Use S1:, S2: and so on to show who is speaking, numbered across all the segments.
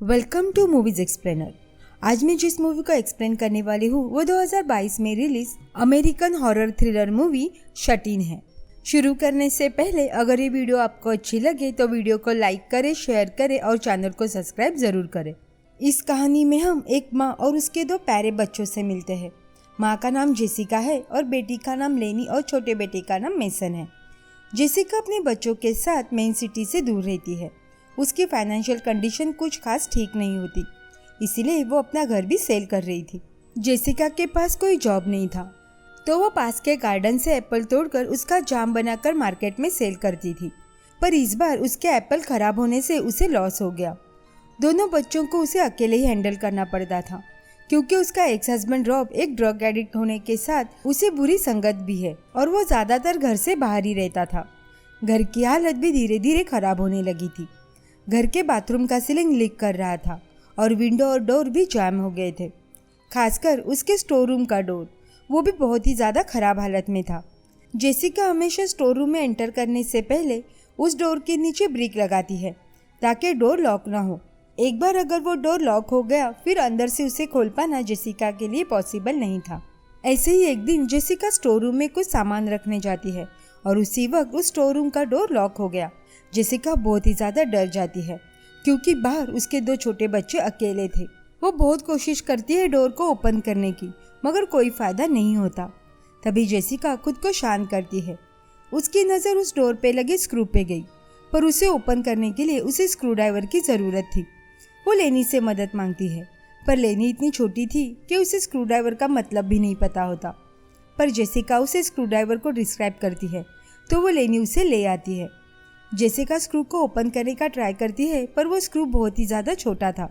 S1: Welcome to movies explainer. आज मैं जिस मूवी को एक्सप्लेन करने वाली हूँ वो 2022 में release American horror thriller movie shut in है। शुरू करने से पहले अगर ये वीडियो आपको अच्छी लगे तो वीडियो को लाइक करें, शेयर करें और चैनल को सब्सक्राइब जरूर करें। इस कहानी में हम एक माँ और उसके दो प्यारे बच्चों से मिलते हैं। माँ का नाम जेसिका है और बेटी का नाम लेनी और छोटे बेटे का नाम मेसन है। जेसिका अपने बच्चों के साथ मेन सिटी से दूर रहती है। उसकी फाइनेंशियल कंडीशन कुछ खास ठीक नहीं होती, इसीलिए वो अपना घर भी सेल कर रही थी। जेसिका के पास कोई जॉब नहीं था, तो वो पास के गार्डन से एप्पल तोड़कर उसका जाम बनाकर मार्केट में सेल करती थी। पर इस बार उसके एप्पल खराब होने से उसे लॉस हो गया। दोनों बच्चों को उसे अकेले ही हैंडल करना पड़ता था, क्योंकि उसका एक्स हस्बैंड रॉब एक ड्रग एडिक्ट होने के साथ उसे बुरी संगत भी है और वो ज्यादातर घर से बाहर ही रहता था। घर की हालत भी धीरे धीरे खराब होने लगी थी। घर के बाथरूम का सीलिंग लीक कर रहा था और विंडो और डोर भी जाम हो गए थे। खासकर उसके स्टोर रूम का डोर, वो भी बहुत ही ज़्यादा खराब हालत में था। जेसिका हमेशा स्टोर रूम में एंटर करने से पहले उस डोर के नीचे ब्रिक लगाती है ताकि डोर लॉक ना हो। एक बार अगर वो डोर लॉक हो गया फिर अंदर से उसे खोल पाना जेसिका के लिए पॉसिबल नहीं था। ऐसे ही एक दिन जेसिका स्टोर रूम में कुछ सामान रखने जाती है और उसी वक्त उस स्टोर रूम का डोर लॉक हो गया। जेसिका बहुत ही ज़्यादा डर जाती है, क्योंकि बाहर उसके दो छोटे बच्चे अकेले थे। वो बहुत कोशिश करती है डोर को ओपन करने की, मगर कोई फायदा नहीं होता। तभी जेसिका खुद को शांत करती है। उसकी नज़र उस डोर पे लगे स्क्रू पे गई, पर उसे ओपन करने के लिए उसे स्क्रू ड्राइवर की ज़रूरत थी। वो लेनी से मदद मांगती है, पर लेनी इतनी छोटी थी कि उसे स्क्रू ड्राइवर का मतलब भी नहीं पता होता। पर जेसिका उसे स्क्रू ड्राइवर को डिस्क्राइब करती है तो वो लेनी उसे ले आती है। जेसिका स्क्रू को ओपन करने का ट्राई करती है, पर वो स्क्रू बहुत ही ज़्यादा छोटा था।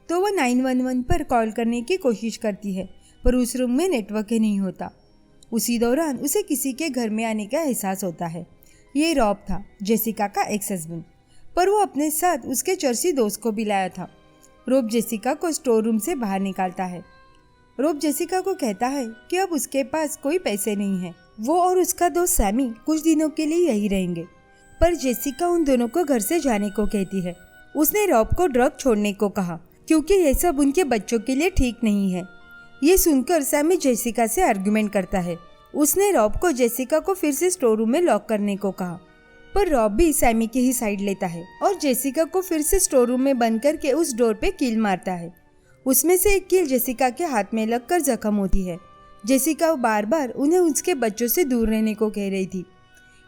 S1: तो वो 911 पर कॉल करने की कोशिश करती है, पर उस रूम में नेटवर्क ही नहीं होता। उसी दौरान उसे किसी के घर में आने का एहसास होता है। ये रॉब था, जेसिका का एक्स हस्बैंड, पर वो अपने साथ उसके चर्ची दोस्त को भी लाया था। रॉब जेसिका को स्टोर रूम से बाहर निकालता है। रॉब जेसिका को कहता है कि अब उसके पास कोई पैसे नहीं है। वो और उसका दोस्त सैमी कुछ दिनों के लिए यही रहेंगे, पर जेसिका उन दोनों को घर से जाने को कहती है। उसने रॉब को ड्रग छोड़ने को कहा, क्योंकि ये सब उनके बच्चों के लिए ठीक नहीं है। ये सुनकर सैमी जेसिका से आर्गुमेंट करता है। उसने रॉब को जेसिका को फिर से स्टोर रूम में लॉक करने को कहा, पर रॉब भी सैमी की ही साइड लेता है और जेसिका को फिर से स्टोर रूम में बंद करके उस डोर पे कील मारता है। उसमें से एक कील जेसिका के हाथ में लगकर जख्म होती है। जेसिका बार बार उन्हें उसके बच्चों से दूर रहने को कह रही थी,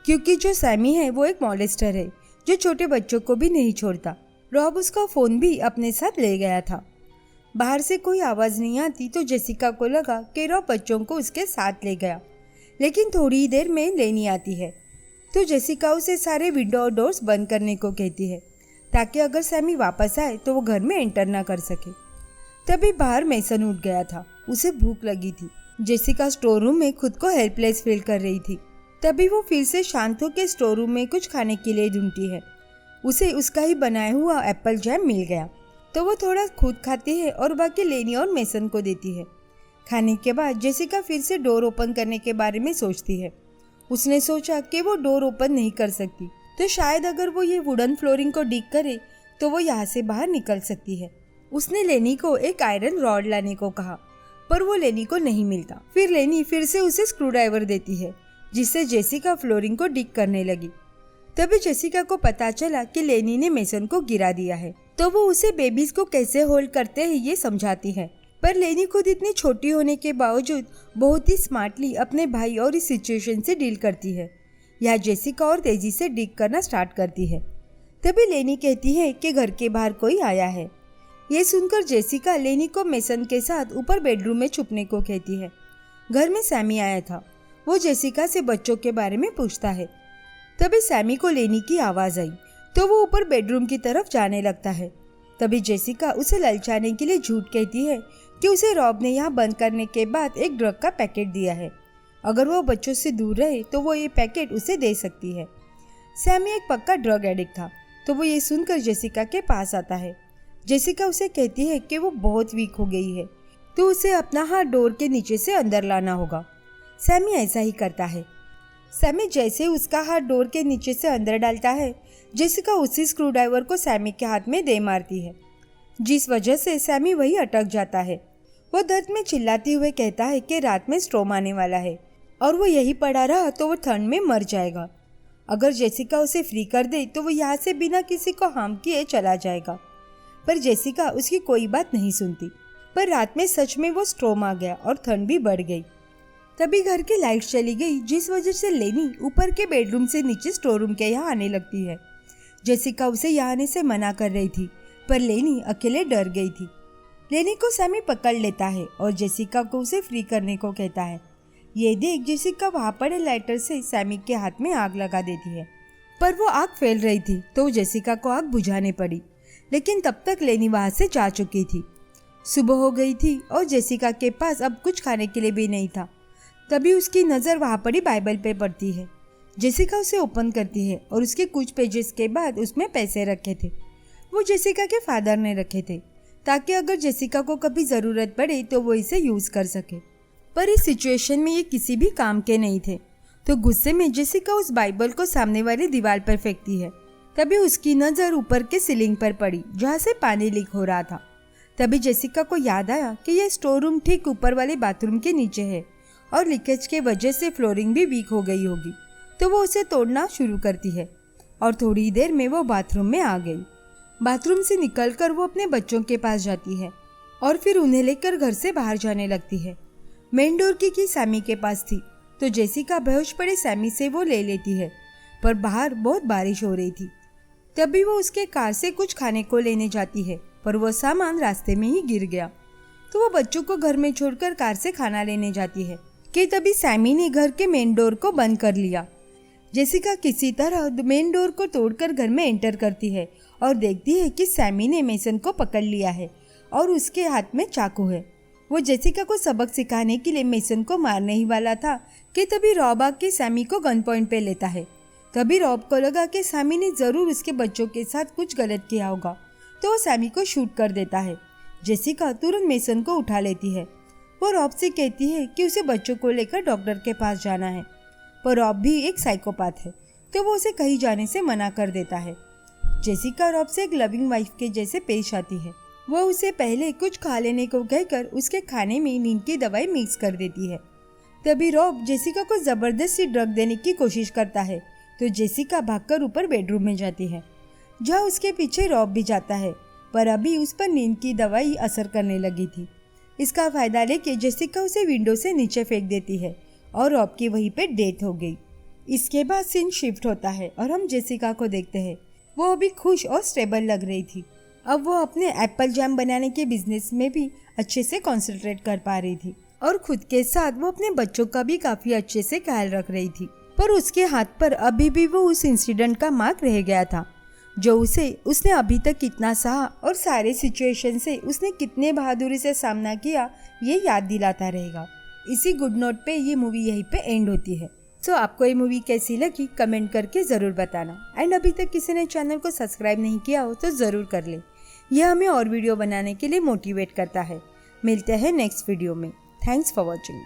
S1: क्योंकि जो सैमी है वो एक मॉलेस्टर है जो छोटे बच्चों को भी नहीं छोड़ता। रॉब उसका फ़ोन भी अपने साथ ले गया था। बाहर से कोई आवाज़ नहीं आती तो जेसिका को लगा कि रॉब बच्चों को उसके साथ ले गया, लेकिन थोड़ी ही देर में लेनी आती है तो जेसिका उसे सारे विंडो और डोर्स बंद करने को कहती है, ताकि अगर सैमी वापस आए तो वो घर में एंटर ना कर सके। तभी बाहर मेसन उठ गया था। उसे भूख लगी थी। जेसिका स्टोर रूम में खुद को हेल्पलेस फील कर रही थी। तभी वो फिर से शांत होकर स्टोर रूम में कुछ खाने के लिए ढूंढती है। उसे उसका ही बनाया हुआ एप्पल जैम मिल गया, तो वो थोड़ा खुद खाती है और बाकी लेनी और मेसन को देती है। खाने के बाद जेसिका फिर से डोर ओपन करने के बारे में सोचती है। उसने सोचा कि वो डोर ओपन नहीं कर सकती, तो शायद अगर वो ये वुडन फ्लोरिंग को डिग करे तो वो यहाँ से बाहर निकल सकती है। उसने लेनी को एक आयरन रॉड लाने को कहा, पर वो लेनी को नहीं मिलता। फिर लेनी फिर से उसे स्क्रू ड्राइवर देती है, जिससे जेसिका फ्लोरिंग को डिग करने लगी। तभी जेसिका को पता चला कि लेनी ने मेसन को गिरा दिया है, तो वो उसे बेबीज को कैसे होल्ड करते हैं ये समझाती है। पर लेनी खुद इतनी छोटी होने के बावजूद बहुत ही स्मार्टली अपने भाई और इस सिचुएशन से डील करती है। यहाँ जेसिका और तेजी से डिग करना स्टार्ट करती है। तभी लेनी कहती है कि घर के बाहर कोई आया है। ये सुनकर जेसिका लेनी को मेसन के साथ ऊपर बेडरूम में छुपने को कहती है। घर में सैमी आया था। वो जेसिका से बच्चों के बारे में पूछता है। तभी सैमी को लेनी की आवाज़ आई तो वो ऊपर बेडरूम की तरफ जाने लगता है। तभी जेसिका उसे ललचाने के लिए झूठ कहती है कि उसे रॉब ने यहाँ बंद करने के बाद एक ड्रग का पैकेट दिया है। अगर वो बच्चों से दूर रहे तो वो ये पैकेट उसे दे सकती है। सैमी एक पक्का ड्रग एडिक्ट था, तो वो ये सुनकर जेसिका के पास आता है। जेसिका उसे कहती है कि वो बहुत वीक हो गई है, तो उसे अपना हाथ डोर के नीचे से अंदर लाना होगा। सैमी ऐसा ही करता है। सैमी जैसे उसका हाथ डोर के नीचे से अंदर डालता है, जेसिका उसी स्क्रू ड्राइवर को सैमी के हाथ में दे मारती है। जिस वजह से सैमी वही अटक जाता है। वो दर्द में चिल्लाते हुए कहता है कि रात में स्टॉर्म आने वाला है और वो यही पड़ा रहा तो वो ठंड में मर जाएगा। अगर जेसिका उसे फ्री कर दे तो वो यहाँ से बिना किसी को हार्म किए चला जाएगा। पर जेसिका उसकी कोई बात नहीं सुनती। पर रात में सच में वो स्टॉर्म आ गया और ठंड भी बढ़ गई। तभी घर की लाइट चली गई, जिस वजह से लेनी ऊपर के बेडरूम से नीचे स्टोर रूम के यहाँ आने लगती है। जेसिका उसे यहाँ आने से मना कर रही थी, पर लेनी अकेले डर गई थी। लेनी को सैमी पकड़ लेता है और जेसिका को उसे फ्री करने को कहता है। ये देख जेसिका वहाँ पड़े लाइटर से सैमी के हाथ में आग लगा देती है, पर वो आग फैल रही थी तो जेसिका को आग बुझानी पड़ी। लेकिन तब तक लेनी वहाँ से जा चुकी थी। सुबह हो गई थी और जेसिका के पास अब कुछ खाने के लिए भी नहीं था। तभी उसकी नज़र वहाँ पड़ी बाइबल पे पड़ती है। जेसिका उसे ओपन करती है और उसके कुछ पेजेस के बाद उसमें पैसे रखे थे। वो जेसिका के फादर ने रखे थे ताकि अगर जेसिका को कभी ज़रूरत पड़े तो वो इसे यूज़ कर सके। पर इस सिचुएशन में ये किसी भी काम के नहीं थे, तो गुस्से में जेसिका उस बाइबल को सामने वाली दीवार पर फेंकती है। तभी उसकी नज़र ऊपर के सीलिंग पर पड़ी जहाँ से पानी लीक हो रहा था। तभी जेसिका को याद आया कि यह स्टोर रूम ठीक ऊपर वाले बाथरूम के नीचे है और लीकेज के वजह से फ्लोरिंग भी वीक हो गई होगी, तो वो उसे तोड़ना शुरू करती है और थोड़ी देर में वो बाथरूम में आ गई। बाथरूम से निकलकर वो अपने बच्चों के पास जाती है और फिर उन्हें लेकर घर से बाहर जाने लगती है। मेन डोर की की सैमी के पास थी, तो जेसिका बेहोश पड़े सैमी से वो ले लेती है, पर बाहर बहुत बारिश हो रही थी। तभी वो उसके कार से कुछ खाने को लेने जाती है, पर वो सामान रास्ते में ही गिर गया। तो वो बच्चों को घर में छोड़कर कार से खाना लेने जाती है कि तभी सैमी ने घर के मेन डोर को बंद कर लिया। जेसिका किसी तरह मेन डोर को तोड़कर घर में एंटर करती है और देखती है कि सैमी ने मेसन को पकड़ लिया है और उसके हाथ में चाकू है। वो जेसिका को सबक सिखाने के लिए मेसन को मारने ही वाला था कि तभी रॉब आके सैमी को गन पॉइंट पे लेता है। तभी रॉब को लगा कि सैमी ने ज़रूर उसके बच्चों के साथ कुछ गलत किया होगा, तो वो सैमी को शूट कर देता है। जेसिका तुरंत मेसन को उठा लेती है। वो रॉब से कहती है कि उसे बच्चों को लेकर डॉक्टर के पास जाना है, पर रॉब भी एक साइकोपैथ है, तो वो उसे कहीं जाने से मना कर देता है। जेसिका रॉब से एक लविंग वाइफ के जैसे पेश आती है। वो उसे पहले कुछ खा लेने को कहकर उसके खाने में नींद की दवाई मिक्स कर देती है। तभी रॉब जेसिका को जबरदस्ती ड्रग देने की कोशिश करता है, तो जेसिका भागकर ऊपर बेडरूम में जाती है, जहाँ उसके पीछे रॉब भी जाता है, पर अभी उस पर नींद की दवाई असर करने लगी थी। इसका फायदा लेके जेसिका उसे विंडो से नीचे फेंक देती है और रॉब की वहीं पे डेथ हो गई। इसके बाद सीन शिफ्ट होता है और हम जेसिका को देखते हैं। वो अभी खुश और स्टेबल लग रही थी। अब वो अपने एप्पल जैम बनाने के बिजनेस में भी अच्छे से कंसंट्रेट कर पा रही थी और खुद के साथ वो अपने बच्चों का भी काफी अच्छे से ख्याल रख रही थी। पर उसके हाथ पर अभी भी वो उस इंसिडेंट का मार्क रह गया था, जो उसने अभी तक कितना सहा और सारे सिचुएशन से उसने कितने बहादुरी से सामना किया, ये याद दिलाता रहेगा। इसी गुड नोट पे ये मूवी यहीं पे एंड होती है। तो आपको ये मूवी कैसी लगी कमेंट करके ज़रूर बताना। एंड अभी तक किसी ने चैनल को सब्सक्राइब नहीं किया हो तो ज़रूर कर ले। यह हमें और वीडियो बनाने के लिए मोटिवेट करता है। मिलते हैं नेक्स्ट वीडियो में। Thanks for watching.